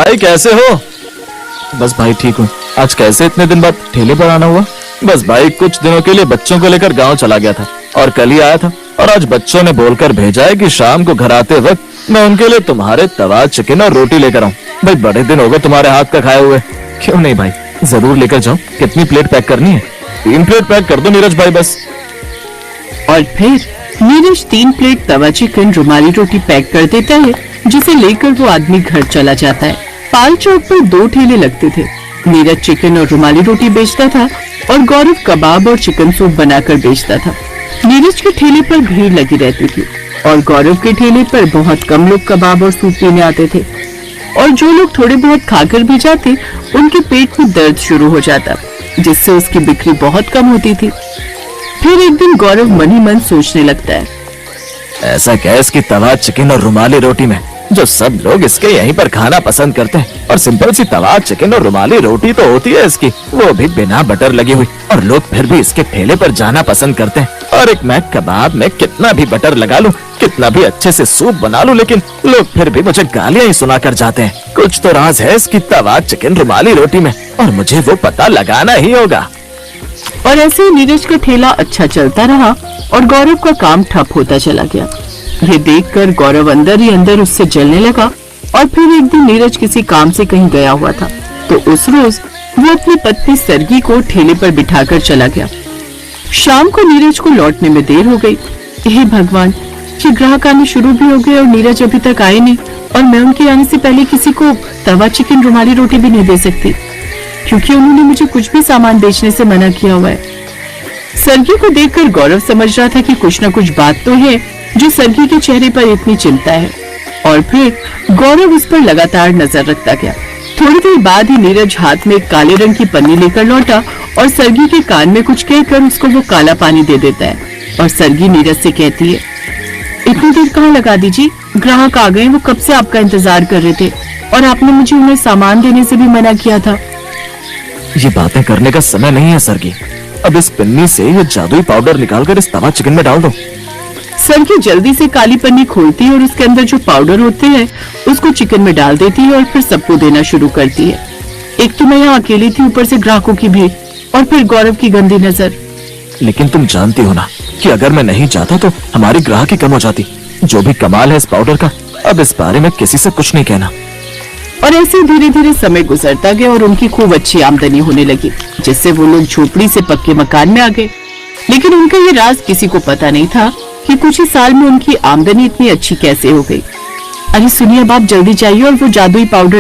भाई कैसे हो? बस भाई ठीक हूँ। आज कैसे इतने दिन बाद ठेले पर आना हुआ? बस भाई कुछ दिनों के लिए बच्चों को लेकर गांव चला गया था और कल ही आया था। और आज बच्चों ने बोलकर भेजा है कि शाम को घर आते वक्त मैं उनके लिए तुम्हारे तवा चिकन और रोटी लेकर आऊँ। भाई बड़े दिन हो गए तुम्हारे हाथ का खाए हुए। क्यों नहीं भाई, जरूर लेकर जाओ। कितनी प्लेट पैक करनी है? 3 प्लेट पैक कर दो नीरज भाई बस। और फिर नीरज 3 प्लेट तवा चिकन रुमाली रोटी पैक कर देता है, जिसे लेकर वो आदमी घर चला जाता है। पाल चौक पर 2 ठेले लगते थे। नीरज चिकन और रुमाली रोटी बेचता था और गौरव कबाब और चिकन सूप बनाकर बेचता था। नीरज के ठेले पर भीड़ लगी रहती थी और गौरव के ठेले पर बहुत कम लोग कबाब और सूप पीने आते थे। और जो लोग थोड़े बहुत खाकर भी जाते, उनके पेट में दर्द शुरू हो जाता, जिससे उसकी बिक्री बहुत कम होती थी। फिर एक दिन गौरव मन ही मन सोचने लगता है, ऐसा क्या है इसकी तवा चिकन और रुमाली रोटी में जो सब लोग इसके यहीं पर खाना पसंद करते हैं? और सिंपल सी तवा चिकन और रुमाली रोटी तो होती है इसकी, वो भी बिना बटर लगी हुई, और लोग फिर भी इसके ठेले पर जाना पसंद करते हैं। और एक मैं कबाब में कितना भी बटर लगा लूं, कितना भी अच्छे से सूप बना लूं, लेकिन लोग फिर भी मुझे गालियां ही सुना कर जाते हैं। कुछ तो राज है इसकी तवा चिकन रुमाली रोटी में और मुझे वो पता लगाना ही होगा। और ऐसे ही नीरज का ठेला अच्छा चलता रहा और गौरव का काम ठप होता चला गया। ये देखकर गौरव अंदर ही अंदर उससे जलने लगा। और फिर एक दिन नीरज किसी काम से कहीं गया हुआ था, तो उस रोज वो अपनी पत्नी सरगी को ठेले पर बिठाकर चला गया। शाम को नीरज को लौटने में देर हो गई। हे भगवान, ये ग्राहक आने शुरू भी हो गए और नीरज अभी तक आए नहीं, और मैं उनके आने से पहले किसी को तवा चिकन रुमाली रोटी भी नहीं दे सकती, क्योंकि उन्होंने मुझे कुछ भी सामान बेचने से मना किया हुआ है। सरगी को देखकर गौरव समझ रहा था कि कुछ न कुछ बात तो है जो सरगी के चेहरे पर इतनी चिंता है। और फिर गौरव उस पर लगातार नजर रखता गया। थोड़ी देर बाद ही नीरज हाथ में एक काले रंग की पन्नी लेकर लौटा और सरगी के कान में कुछ कहकर उसको वो काला पानी दे देता है। और सरगी नीरज से कहती है, इतनी देर कहाँ लगा दीजिए, ग्राहक आ गए, वो कब से आपका इंतजार कर रहे थे और आपने मुझे उन्हें सामान देने से भी मना किया था। ये बातें करने का समय नहीं है सरगी। अब इस पन्नी से ये जादुई पाउडर निकालकर इस तवा चिकन में डाल दो। सरगी जल्दी से काली पन्नी खोलती है और उसके अंदर जो पाउडर होते हैं उसको चिकन में डाल देती है और फिर सबको देना शुरू करती है। एक तो मैं यहाँ अकेली थी, ऊपर से ग्राहकों की भीड़ और फिर गौरव की गंदी नजर। लेकिन तुम जानती हो ना कि अगर मैं नहीं चाहता तो हमारी ग्राहकी कम हो जाती। जो भी कमाल है इस पाउडर का, अब इस बारे में किसी से कुछ नहीं कहना। और ऐसे धीरे धीरे समय गुजरता गया और उनकी खूब अच्छी आमदनी होने लगी, जिससे वो लोग झोपड़ी से पक्के मकान में आ गए। लेकिन उनका ये राज किसी को पता नहीं था कि कुछ ही साल में उनकी आमदनी इतनी अच्छी कैसे हो गई। अरे सुनिए, अब आप जल्दी चाहिए और वो जादुई पाउडर